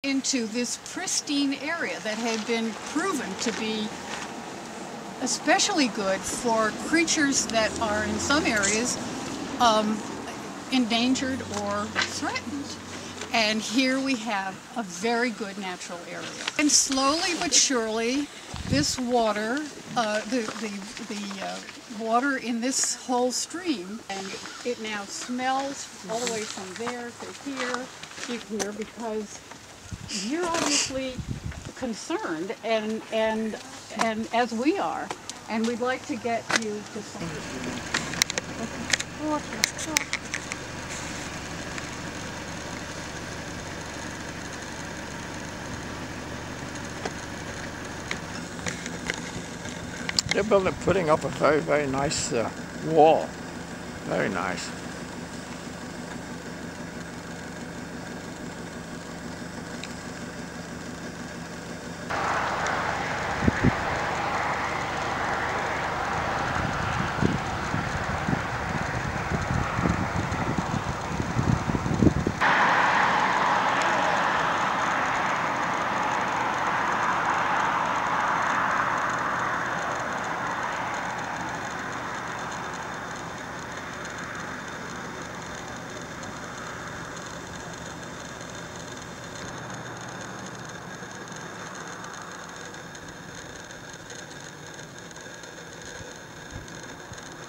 Into this pristine area that had been proven to be especially good for creatures that are in some areas endangered or threatened. And here we have a very good natural area. And slowly but surely, this water, the water in this whole stream, and it now smells all the way from there to here, because you're obviously concerned, and as we are, and we'd like to get you to some. They're putting up a very, very nice wall. Very nice.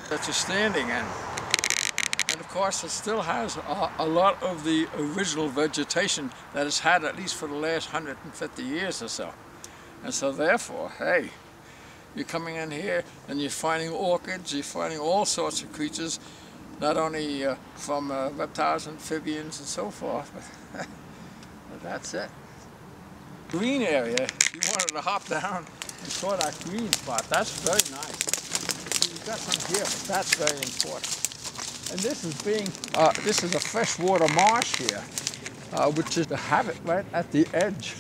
That you're standing in, and of course it still has a lot of the original vegetation that it's had at least for the last 150 years or so. And so therefore, hey, you're coming in here and you're finding orchids, you're finding all sorts of creatures, not only from reptiles, amphibians and so forth, but that's it. Green area, you wanted to hop down and saw that green spot, that's very nice. Got some here, but that's very important. And this is this is a freshwater marsh here, which is the habit right at the edge.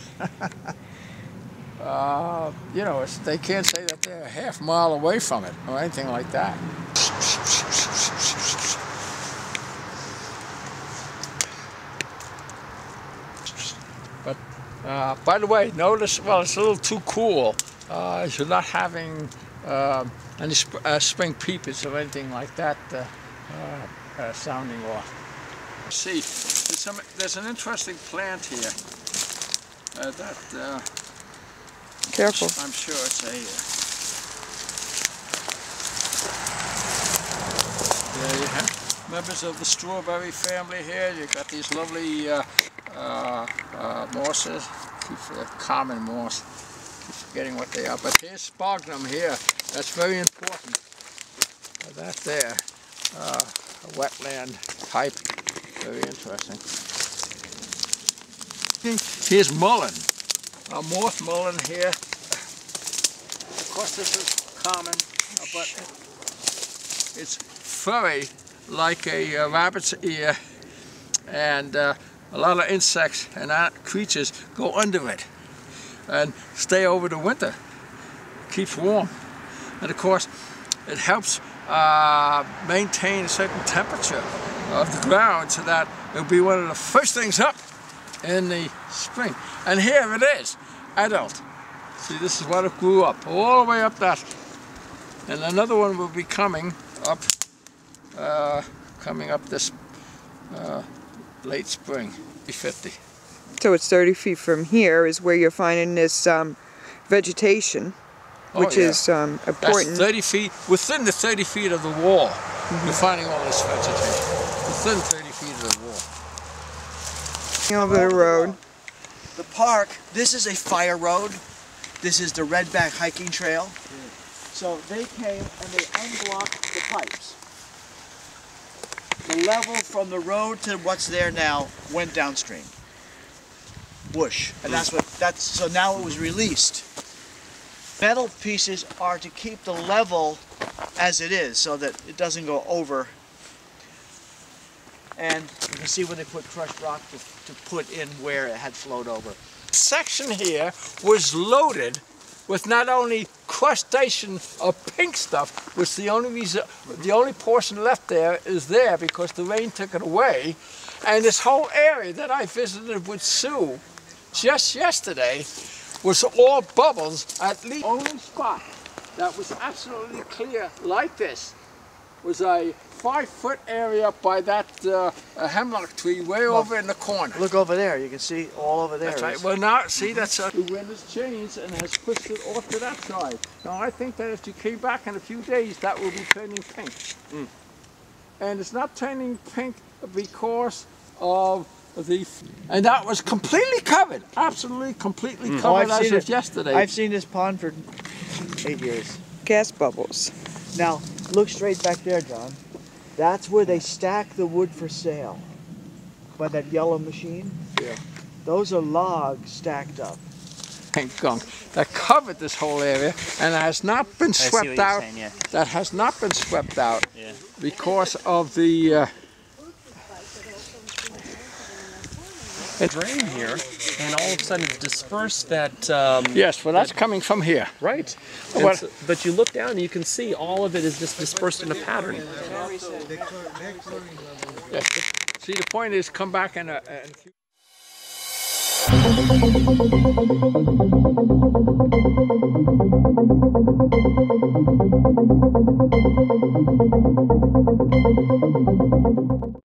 You know, they can't say that they're a half mile away from it or anything like that. But by the way, notice, well, it's a little too cool. You're not having any spring peepers or anything like that sounding off. See, there's an interesting plant here that careful. I'm sure it's a there you have members of the strawberry family here. You've got these lovely mosses, common moss. Forgetting what they are, but here's sphagnum here. That's very important. That there, a wetland type, very interesting. Here's mullein, a moth mullein here. Of course, this is common, but it's furry like a rabbit's ear, and a lot of insects and creatures go under it and stay over the winter. Keeps warm, and of course it helps maintain a certain temperature of the ground so that it'll be one of the first things up in the spring. And here it is, adult. See, this is what it grew up, all the way up that, and another one will be coming up this late spring, 50. So it's 30 feet from here is where you're finding this vegetation, which is important. That's 30 feet, within the 30 feet of the wall, you're finding all this vegetation. Within 30 feet of the wall. Over the road. The park, this is a fire road. This is the Redback hiking trail. So they came and they unblocked the pipes. The level from the road to what's there now went downstream. Whoosh. And so now it was released. Metal pieces are to keep the level as it is so that it doesn't go over. And you can see where they put crushed rock to put in where it had flowed over. Section here was loaded with not only incrustation of pink stuff, which the only portion left there is there because the rain took it away. And this whole area that I visited with Sue just yesterday was all bubbles. At least the only spot that was absolutely clear like this was a 5-foot area by that hemlock tree way over in the corner. Look over there. You can see all over there. That's right. Well, now, see, that's the wind has changed and has pushed it off to that side. Now, I think that if you came back in a few days, that will be turning pink. And it's not turning pink because of and that was completely covered, absolutely completely covered as of yesterday. I've seen this pond for 8 years. Gas bubbles. Now, look straight back there, John. That's where they stack the wood for sale. By that yellow machine. Yeah. Those are logs stacked up. Pink gunk that covered this whole area and it has not been swept out. Saying, yeah. That has not been swept out Yeah. because of the drain here, and all of a sudden it's dispersed that... yes, well that's coming from here. Right. Well, So, but you look down and you can see all of it is just dispersed in a pattern. Yes. See, the point is come back in a few